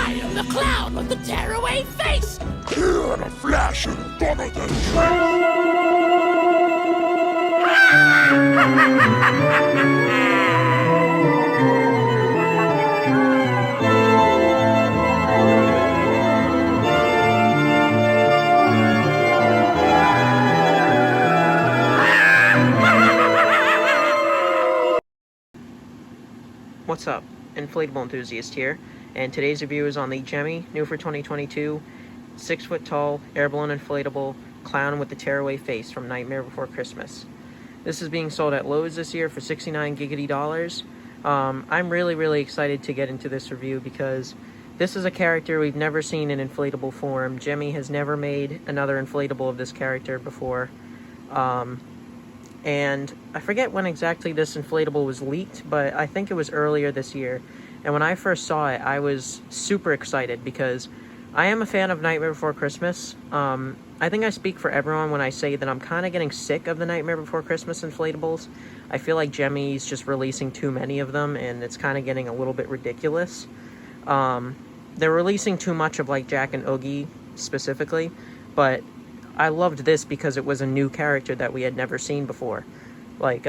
I am the clown with the tearaway face! Here in a flash and gonna the What's up? Inflatable enthusiast here, and today's review is on the Gemmy, new for 2022, 6-foot tall, Airblown inflatable clown with the tearaway face from Nightmare Before Christmas. This is being sold at Lowe's this year for $69 giggity. I'm really excited to get into this review because this is a character we've never seen in inflatable form. Gemmy has never made another inflatable of this character before. And I forget when exactly this inflatable was leaked, but I think it was earlier this year. And when I first saw it, I was super excited because I am a fan of Nightmare Before Christmas. I think I speak for everyone when I say that I'm kind of getting sick of the Nightmare Before Christmas inflatables. I feel like Gemmy's just releasing too many of them, and it's kind of getting a little bit ridiculous. They're releasing too much of like Jack and Oogie specifically, but I loved this because it was a new character that we had never seen before. Like,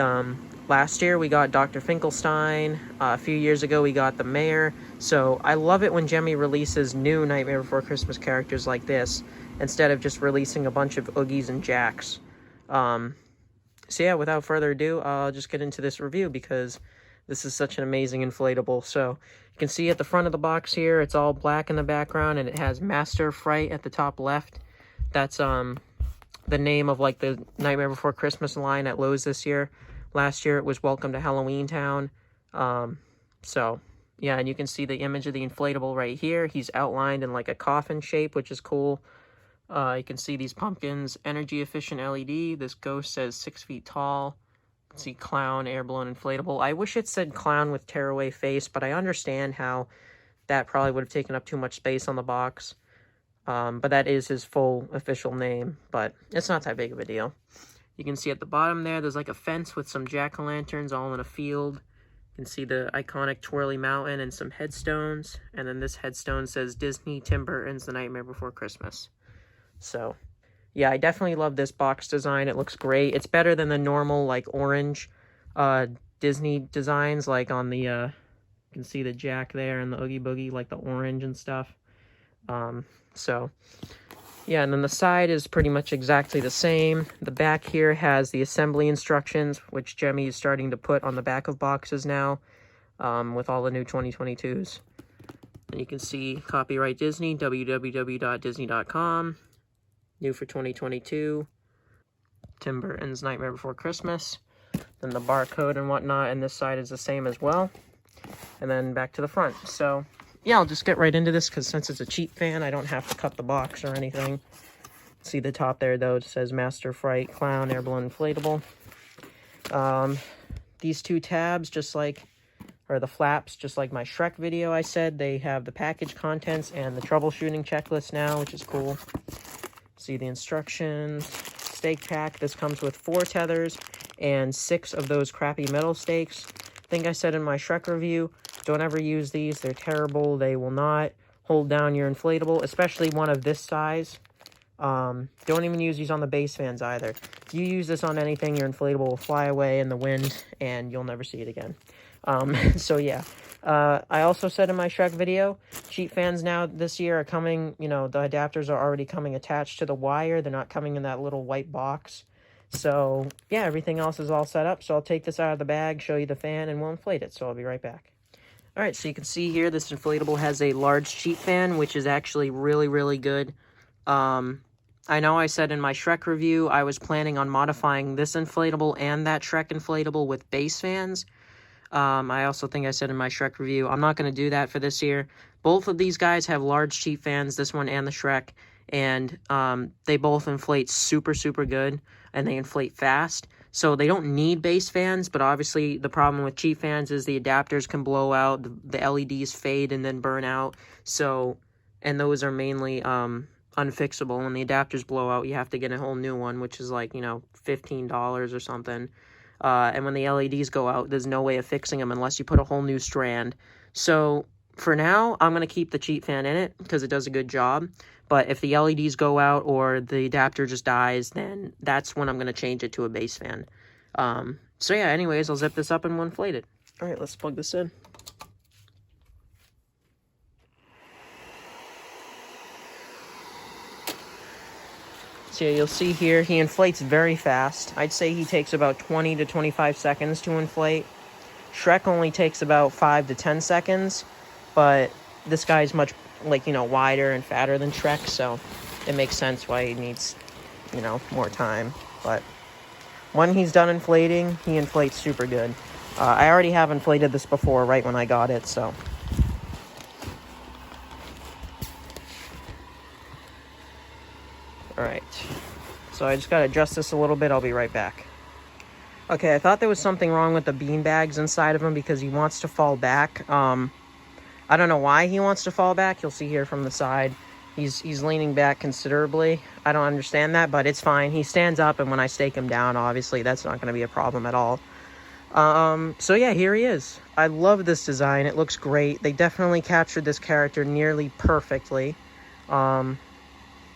last year we got Dr. Finkelstein, a few years ago we got the Mayor, so I love it when Gemmy releases new Nightmare Before Christmas characters like this, instead of just releasing a bunch of Oogies and Jacks. So yeah, without further ado, I'll just get into this review because this is such an amazing inflatable. So, you can see at the front of the box here, it's all black in the background, and it has Master Fright at the top left. That's the name of like the Nightmare Before Christmas line at Lowe's this year. Last year it was Welcome to Halloween Town. So yeah, and you can see the image of the inflatable right here. He's outlined in like a coffin shape, which is cool. You can see these pumpkins, energy efficient LED. This ghost says 6 feet tall. You can see clown, Airblown inflatable. I wish it said clown with tearaway face, but I understand how that probably would have taken up too much space on the box. But that is his full official name, but it's not that big of a deal. You can see at the bottom there's like a fence with some jack-o'-lanterns all in a field. You can see the iconic twirly mountain and some headstones. And then this headstone says Disney, Tim Burton's The Nightmare Before Christmas. So, yeah, I definitely love this box design. It looks great. It's better than the normal, like, orange Disney designs, like on the, you can see the Jack there and the Oogie Boogie, like the orange and stuff. So, yeah, and then the side is pretty much exactly the same. The back here has the assembly instructions, which Gemmy is starting to put on the back of boxes now, with all the new 2022s. And you can see copyright Disney, www.disney.com, new for 2022, Tim Burton's Nightmare Before Christmas. Then the barcode and whatnot, and this side is the same as well. And then back to the front. So, yeah, I'll just get right into this because since it's a cheap fan, I don't have to cut the box or anything. See the top there, though, it says Master Fright, Clown, Airblown inflatable. These two tabs, or the flaps, just like my Shrek video I said, they have the package contents and the troubleshooting checklist now, which is cool. See the instructions, stake pack. This comes with 4 tethers and 6 of those crappy metal stakes. I think I said in my Shrek review, don't ever use these. They're terrible. They will not hold down your inflatable, especially one of this size. Don't even use these on the base fans either. If you use this on anything, your inflatable will fly away in the wind and you'll never see it again. So yeah. I also said in my Shrek video, cheap fans now this year are coming, you know, the adapters are already coming attached to the wire. They're not coming in that little white box. So, yeah, everything else is all set up. So I'll take this out of the bag, show you the fan, and we'll inflate it. So I'll be right back. All right, so you can see here, this inflatable has a large cheap fan, which is actually really good. I know I said in my Shrek review, I was planning on modifying this inflatable and that Shrek inflatable with base fans. I also think I said in my Shrek review, I'm not going to do that for this year. Both of these guys have large cheap fans, this one and the Shrek, and they both inflate super good, and they inflate fast. So they don't need base fans, but obviously the problem with cheap fans is the adapters can blow out, the LEDs fade and then burn out. So, and those are mainly unfixable. When the adapters blow out, you have to get a whole new one, which is like, you know, $15 or something. And when the LEDs go out, there's no way of fixing them unless you put a whole new strand. So For now, I'm going to keep the cheap fan in it because it does a good job. But if the LEDs go out or the adapter just dies, then that's when I'm going to change it to a base fan. So yeah, anyways, I'll zip this up and we'll inflate it. All right, let's plug this in. So yeah, you'll see here, he inflates very fast. I'd say he takes about 20 to 25 seconds to inflate. Shrek only takes about 5 to 10 seconds, but this guy's much, like, you know, wider and fatter than Shrek, so it makes sense why he needs, you know, more time. But when he's done inflating, he inflates super good. I already have inflated this before, right when I got it, so. Alright, so I just gotta adjust this a little bit, I'll be right back. Okay, I thought there was something wrong with the bean bags inside of him because he wants to fall back. I don't know why he wants to fall back, you'll see here from the side. He's leaning back considerably. I don't understand that, but it's fine. He stands up, and when I stake him down, obviously, that's not gonna be a problem at all. So yeah, here he is. I love this design, it looks great. They definitely captured this character nearly perfectly.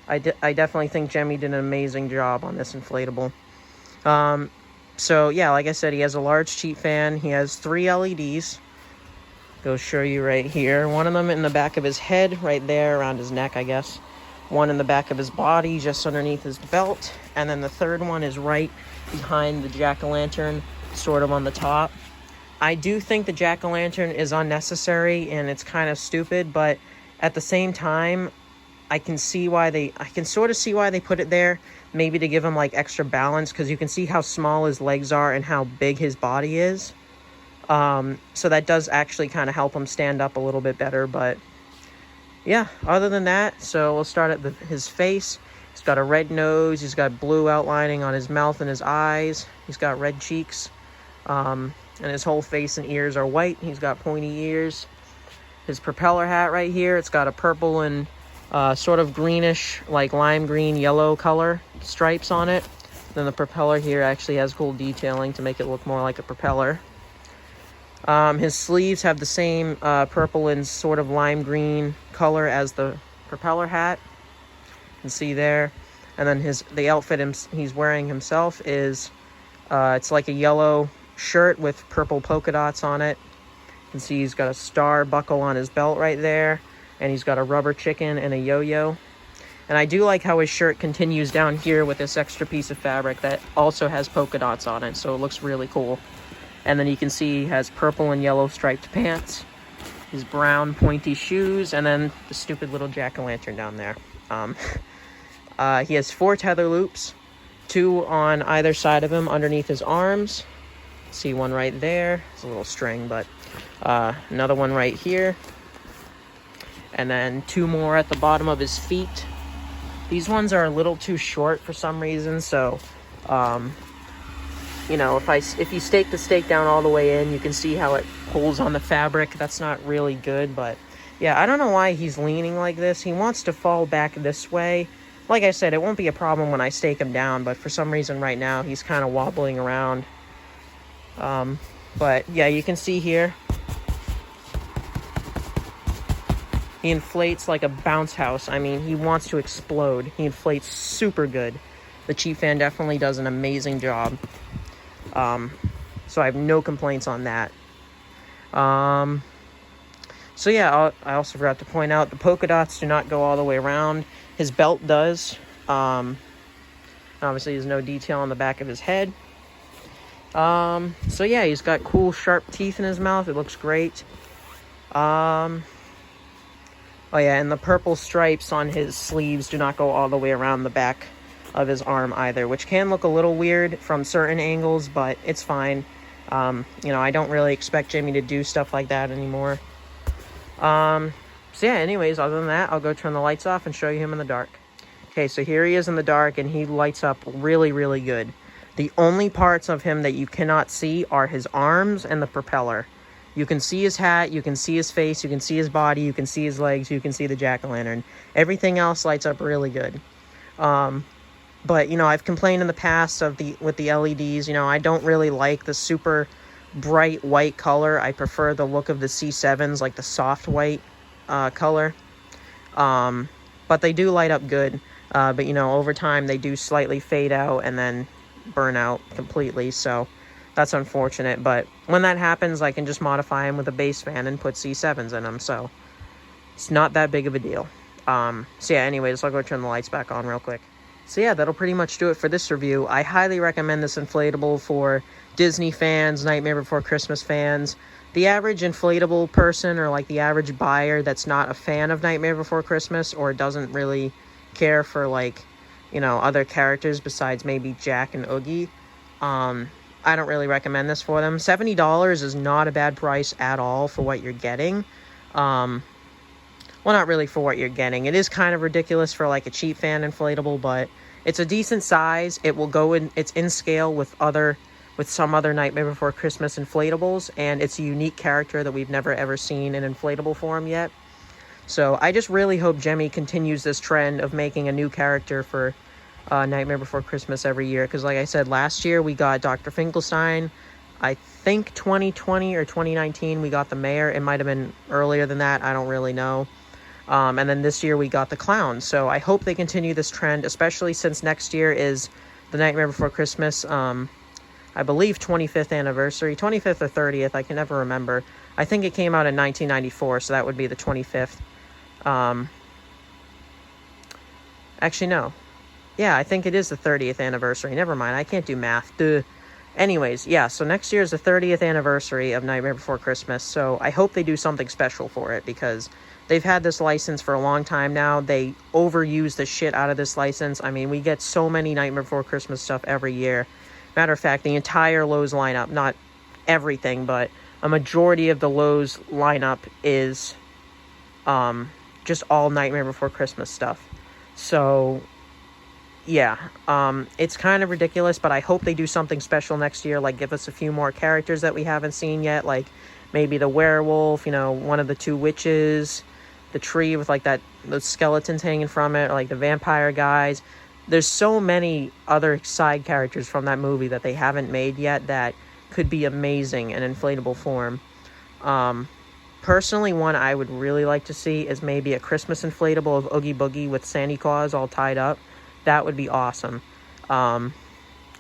I definitely think Gemmy did an amazing job on this inflatable. So yeah, like I said, he has a large cheap fan. He has 3 LEDs. Go show you right here. One of them in the back of his head, right there, around his neck, I guess. One in the back of his body, just underneath his belt. And then the third one is right behind the jack-o'-lantern, sort of on the top. I do think the jack-o'-lantern is unnecessary, and it's kind of stupid, but at the same time, I can sort of see why they put it there, maybe to give him like extra balance, because you can see how small his legs are and how big his body is. So that does actually kind of help him stand up a little bit better, but yeah, other than that, so we'll start at his face. He's got a red nose, he's got blue outlining on his mouth and his eyes, he's got red cheeks, and his whole face and ears are white. He's got pointy ears. His propeller hat right here, it's got a purple and sort of greenish, like lime green, yellow color stripes on it. Then the propeller here actually has cool detailing to make it look more like a propeller. His sleeves have the same purple and sort of lime green color as the propeller hat. You can see there. And then the outfit he's wearing himself is, it's like a yellow shirt with purple polka dots on it. You can see he's got a star buckle on his belt right there. And he's got a rubber chicken and a yo-yo. And I do like how his shirt continues down here with this extra piece of fabric that also has polka dots on it, so it looks really cool. And then you can see he has purple and yellow striped pants, his brown pointy shoes, and then the stupid little jack-o'-lantern down there. He has 4 tether loops, 2 on either side of him underneath his arms. See one right there. It's a little string, but another one right here. And then 2 more at the bottom of his feet. These ones are a little too short for some reason, so you know, if you stake the stake down all the way in, you can see how it pulls on the fabric. That's not really good, but yeah, I don't know why he's leaning like this. He wants to fall back this way. Like I said, it won't be a problem when I stake him down, but for some reason right now he's kind of wobbling around. But yeah, you can see here he inflates like a bounce house. I mean, he wants to explode. He inflates super good. The cheap fan definitely does an amazing job. So I have no complaints on that. So yeah, I also forgot to point out the polka dots do not go all the way around. His belt does. Obviously, there's no detail on the back of his head. So yeah, he's got cool sharp teeth in his mouth. It looks great. Oh yeah, and the purple stripes on his sleeves do not go all the way around the back of his arm either, which can look a little weird from certain angles, but it's fine. You know, I don't really expect Jimmy to do stuff like that anymore. So yeah, anyways, other than that, I'll go turn the lights off and show you him in the dark. Okay, so here he is in the dark, and he lights up really, really good. The only parts of him that you cannot see are his arms and the propeller. You can see his hat, you can see his face, you can see his body, you can see his legs, you can see the jack-o'-lantern. Everything else lights up really good. But, you know, I've complained in the past with the LEDs, you know, I don't really like the super bright white color. I prefer the look of the C7s, like the soft white color. But they do light up good. But, you know, over time they do slightly fade out and then burn out completely. So that's unfortunate. But when that happens, I can just modify them with a base fan and put C7s in them. So it's not that big of a deal. So yeah, anyways, I'll go turn the lights back on real quick. So yeah, that'll pretty much do it for this review. I highly recommend this inflatable for Disney fans, Nightmare Before Christmas fans. The average inflatable person, or like the average buyer that's not a fan of Nightmare Before Christmas or doesn't really care for, like, you know, other characters besides maybe Jack and Oogie, I don't really recommend this for them. $70 is not a bad price at all for what you're getting. Well, not really for what you're getting. It is kind of ridiculous for like a cheap fan inflatable, but it's a decent size. It will go in, it's in scale with some other Nightmare Before Christmas inflatables, and it's a unique character that we've never ever seen in inflatable form yet. So I just really hope Gemmy continues this trend of making a new character for Nightmare Before Christmas every year, because like I said, last year we got Dr. Finkelstein. I think 2020 or 2019 we got the mayor. It might have been earlier than that. I don't really know. And then this year we got the clown. So I hope they continue this trend, especially since next year is the Nightmare Before Christmas, I believe 25th anniversary, 25th or 30th, I can never remember. I think it came out in 1994, so that would be the 25th. Actually, no. Yeah, I think it is the 30th anniversary. Never mind, I can't do math. Duh. Anyways, yeah, so next year is the 30th anniversary of Nightmare Before Christmas, so I hope they do something special for it, because they've had this license for a long time now. They overuse the shit out of this license. I mean, we get so many Nightmare Before Christmas stuff every year. Matter of fact, the entire Lowe's lineup, not everything, but a majority of the Lowe's lineup is just all Nightmare Before Christmas stuff. So yeah, it's kind of ridiculous, but I hope they do something special next year, like give us a few more characters that we haven't seen yet, like maybe the werewolf, you know, one of the two witches, the tree with like those skeletons hanging from it, or like the vampire guys. There's so many other side characters from that movie that they haven't made yet that could be amazing in inflatable form. Personally, one I would really like to see is maybe a Christmas inflatable of Oogie Boogie with Santa Claus all tied up. That would be awesome. I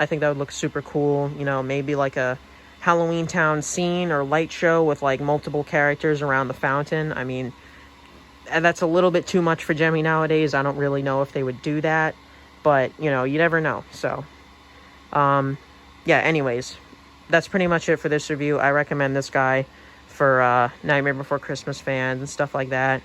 think that would look super cool. You know, maybe like a Halloween Town scene or light show with like multiple characters around the fountain. I mean, that's a little bit too much for Gemmy nowadays. I don't really know if they would do that, but you know, you never know. So, yeah, anyways, that's pretty much it for this review. I recommend this guy for Nightmare Before Christmas fans and stuff like that.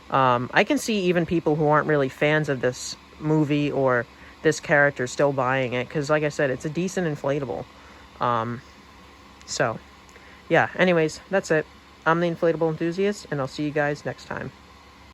I can see even people who aren't really fans of this movie or this character still buying it, because like I said, it's a decent inflatable. So yeah, anyways, that's it. I'm the Inflatable Enthusiast, and I'll see you guys next time.